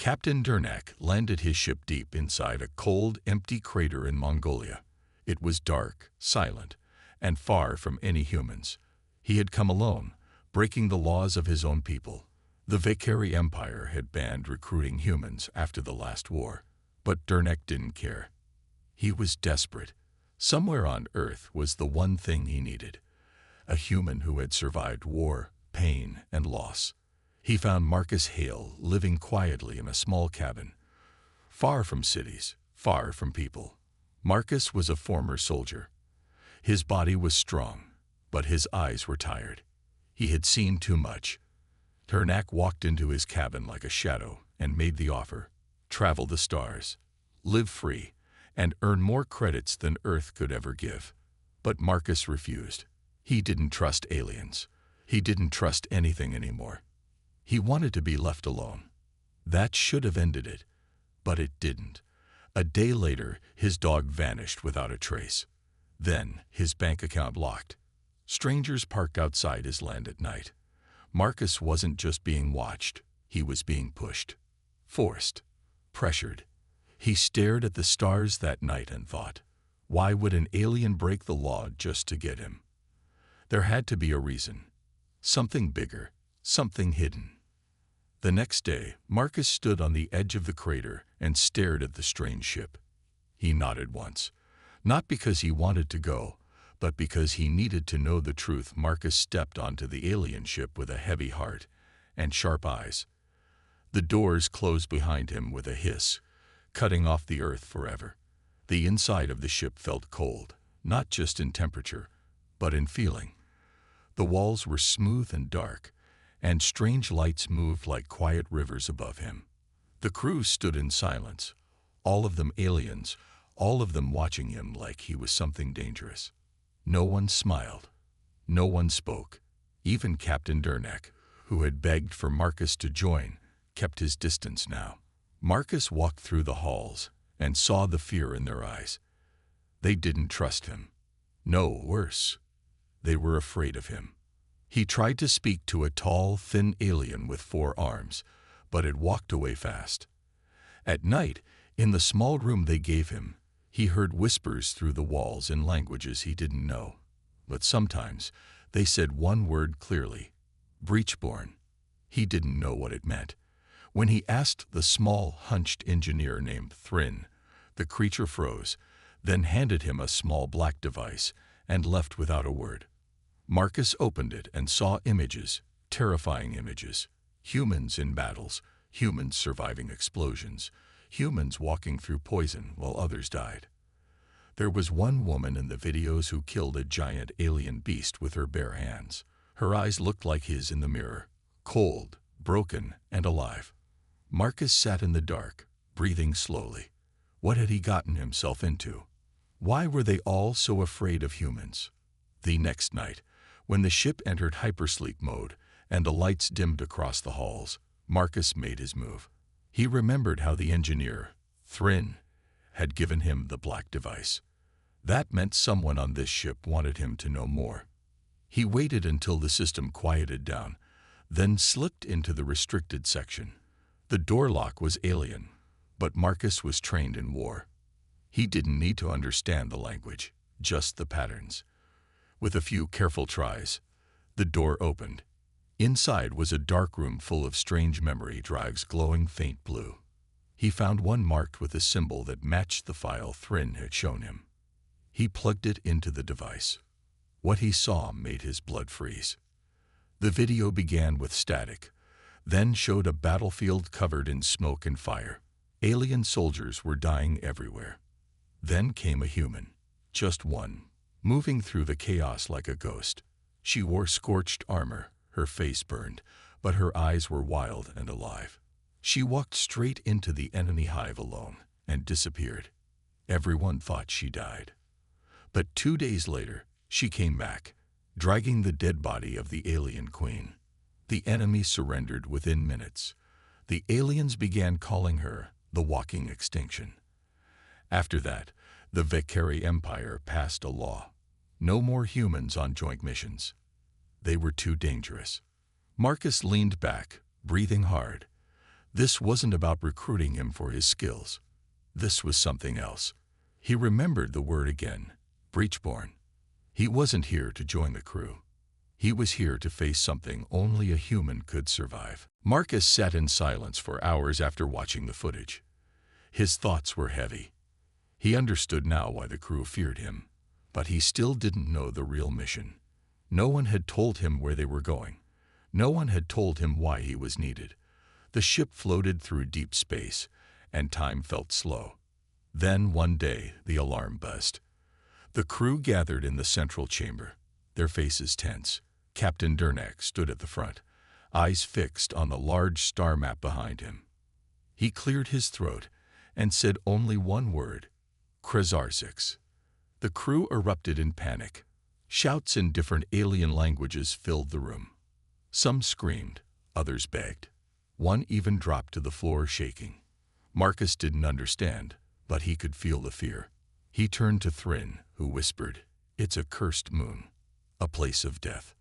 Captain Durnak landed his ship deep inside a cold, empty crater in Mongolia. It was dark, silent, and far from any humans. He had come alone, breaking the laws of his own people. The Vekari Empire had banned recruiting humans after the last war, but Durnak didn't care. He was desperate. Somewhere on Earth was the one thing he needed: a human who had survived war, pain, and loss. He found Marcus Hale living quietly in a small cabin, far from cities, far from people. Marcus was a former soldier. His body was strong, but his eyes were tired. He had seen too much. Durnak walked into his cabin like a shadow and made the offer: travel the stars, live free, and earn more credits than Earth could ever give. But Marcus refused. He didn't trust aliens. He didn't trust anything anymore. He wanted to be left alone. That should have ended it, but it didn't. A day later, his dog vanished without a trace. Then, his bank account locked. Strangers parked outside his land at night. Marcus wasn't just being watched, he was being pushed, forced, pressured. He stared at the stars that night and thought, why would an alien break the law just to get him? There had to be a reason. Something bigger, something hidden. The next day, Marcus stood on the edge of the crater and stared at the strange ship. He nodded once, not because he wanted to go, but because he needed to know the truth. Marcus stepped onto the alien ship with a heavy heart and sharp eyes. The doors closed behind him with a hiss, cutting off the Earth forever. The inside of the ship felt cold, not just in temperature, but in feeling. The walls were smooth and dark, and strange lights moved like quiet rivers above him. The crew stood in silence, all of them aliens, all of them watching him like he was something dangerous. No one smiled. No one spoke. Even Captain Durnak, who had begged for Marcus to join, kept his distance now. Marcus walked through the halls and saw the fear in their eyes. They didn't trust him. No, worse. They were afraid of him. He tried to speak to a tall, thin alien with 4 arms, but it walked away fast. At night, in the small room they gave him, he heard whispers through the walls in languages he didn't know. But sometimes they said one word clearly: Breachborn. He didn't know what it meant. When he asked the small, hunched engineer named Thrin, the creature froze, then handed him a small black device and left without a word. Marcus opened it and saw images, terrifying images. Humans in battles, humans surviving explosions, humans walking through poison while others died. There was one woman in the videos who killed a giant alien beast with her bare hands. Her eyes looked like his in the mirror, cold, broken, and alive. Marcus sat in the dark, breathing slowly. What had he gotten himself into? Why were they all so afraid of humans? The next night, when the ship entered hypersleep mode and the lights dimmed across the halls, Marcus made his move. He remembered how the engineer, Thrin, had given him the black device. That meant someone on this ship wanted him to know more. He waited until the system quieted down, then slipped into the restricted section. The door lock was alien, but Marcus was trained in war. He didn't need to understand the language, just the patterns. With a few careful tries, the door opened. Inside was a dark room full of strange memory drives glowing faint blue. He found one marked with a symbol that matched the file Thrin had shown him. He plugged it into the device. What he saw made his blood freeze. The video began with static, then showed a battlefield covered in smoke and fire. Alien soldiers were dying everywhere. Then came a human, just one, moving through the chaos like a ghost. She wore scorched armor, her face burned, but her eyes were wild and alive. She walked straight into the enemy hive alone and disappeared. Everyone thought she died. But 2 days later, she came back, dragging the dead body of the alien queen. The enemy surrendered within minutes. The aliens began calling her the walking extinction. After that, the Vekari Empire passed a law. No more humans on joint missions. They were too dangerous. Marcus leaned back, breathing hard. This wasn't about recruiting him for his skills. This was something else. He remembered the word again, Breachborn. He wasn't here to join the crew. He was here to face something only a human could survive. Marcus sat in silence for hours after watching the footage. His thoughts were heavy. He understood now why the crew feared him, but he still didn't know the real mission. No one had told him where they were going. No one had told him why he was needed. The ship floated through deep space, and time felt slow. Then, one day, the alarm buzzed. The crew gathered in the central chamber, their faces tense. Captain Durnak stood at the front, eyes fixed on the large star map behind him. He cleared his throat and said only one word, Krezar-6. The crew erupted in panic. Shouts in different alien languages filled the room. Some screamed, others begged. One even dropped to the floor shaking. Marcus didn't understand, but he could feel the fear. He turned to Thrin, who whispered, "It's a cursed moon, a place of death."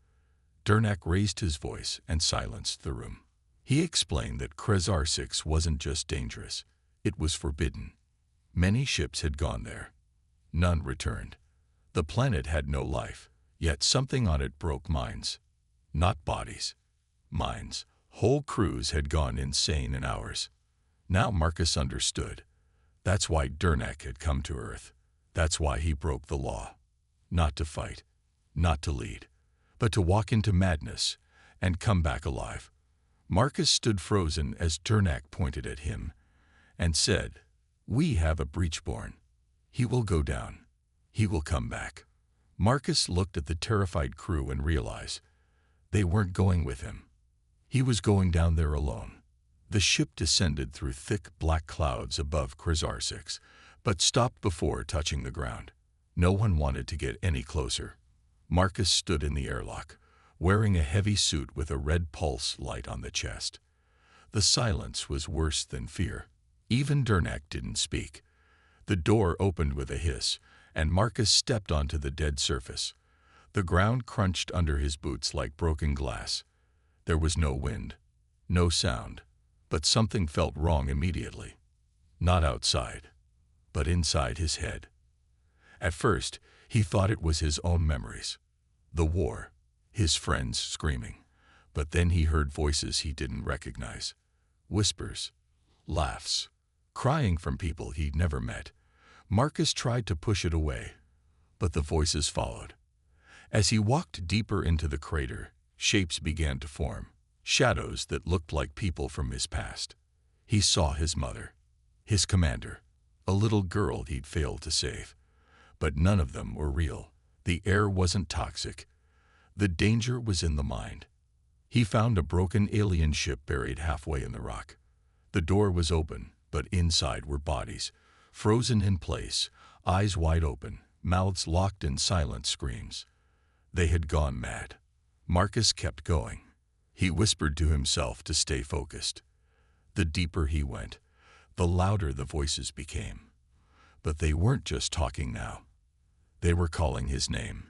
Durnak raised his voice and silenced the room. He explained that Krezar-6 wasn't just dangerous, it was forbidden. Many ships had gone there. None returned. The planet had no life, yet something on it broke minds. Not bodies, minds. Whole crews had gone insane in hours. Now Marcus understood. That's why Durnak had come to Earth. That's why he broke the law. Not to fight, not to lead, but to walk into madness and come back alive. Marcus stood frozen as Durnak pointed at him and said, "We have a Breachborn. He will go down. He will come back." Marcus looked at the terrified crew and realized they weren't going with him. He was going down there alone. The ship descended through thick black clouds above Krezar-6, but stopped before touching the ground. No one wanted to get any closer. Marcus stood in the airlock, wearing a heavy suit with a red pulse light on the chest. The silence was worse than fear. Even Durnak didn't speak. The door opened with a hiss, and Marcus stepped onto the dead surface. The ground crunched under his boots like broken glass. There was no wind, no sound, but something felt wrong immediately. Not outside, but inside his head. At first, he thought it was his own memories. The war, his friends screaming. But then he heard voices he didn't recognize. Whispers, laughs, crying from people he'd never met. Marcus tried to push it away, but the voices followed. As he walked deeper into the crater, shapes began to form, shadows that looked like people from his past. He saw his mother, his commander, a little girl he'd failed to save. But none of them were real. The air wasn't toxic. The danger was in the mind. He found a broken alien ship buried halfway in the rock. The door was open, but inside were bodies, frozen in place, eyes wide open, mouths locked in silent screams. They had gone mad. Marcus kept going. He whispered to himself to stay focused. The deeper he went, the louder the voices became. But they weren't just talking now. They were calling his name.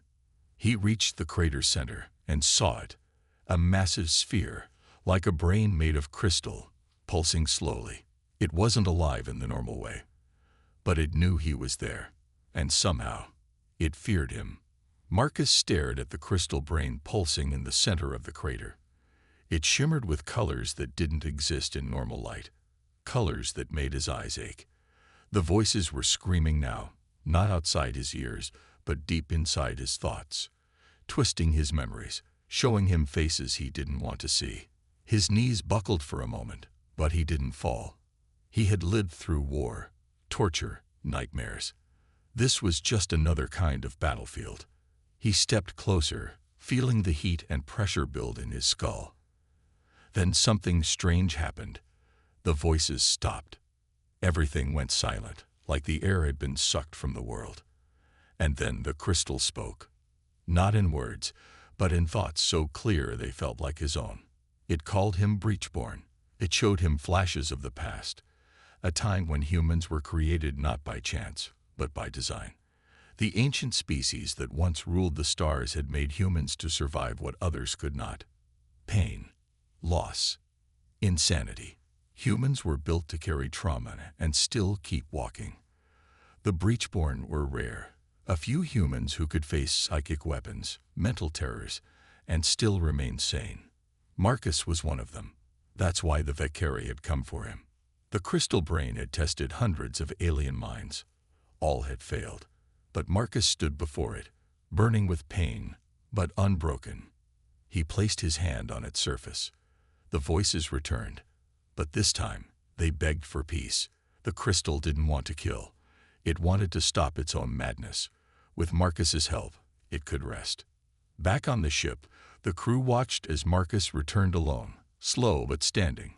He reached the crater center and saw it, a massive sphere, like a brain made of crystal, pulsing slowly. It wasn't alive in the normal way, but it knew he was there, and somehow, it feared him. Marcus stared at the crystal brain pulsing in the center of the crater. It shimmered with colors that didn't exist in normal light, colors that made his eyes ache. The voices were screaming now, not outside his ears, but deep inside his thoughts, twisting his memories, showing him faces he didn't want to see. His knees buckled for a moment, but he didn't fall. He had lived through war, torture, nightmares. This was just another kind of battlefield. He stepped closer, feeling the heat and pressure build in his skull. Then something strange happened. The voices stopped. Everything went silent, like the air had been sucked from the world. And then the crystal spoke. Not in words, but in thoughts so clear they felt like his own. It called him Breachborn. It showed him flashes of the past, a time when humans were created not by chance, but by design. The ancient species that once ruled the stars had made humans to survive what others could not. Pain, loss, insanity. Humans were built to carry trauma and still keep walking. The Breachborn were rare. A few humans who could face psychic weapons, mental terrors, and still remain sane. Marcus was one of them. That's why the Vekari had come for him. The crystal brain had tested hundreds of alien minds. All had failed. But Marcus stood before it, burning with pain, but unbroken. He placed his hand on its surface. The voices returned. But this time, they begged for peace. The crystal didn't want to kill. It wanted to stop its own madness. With Marcus's help, it could rest. Back on the ship, the crew watched as Marcus returned alone, slow but standing.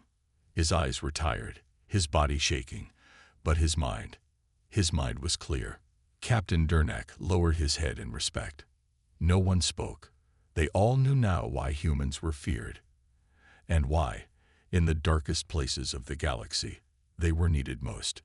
His eyes were tired, his body shaking, but his mind was clear. Captain Durnak lowered his head in respect. No one spoke. They all knew now why humans were feared, and why, in the darkest places of the galaxy, they were needed most.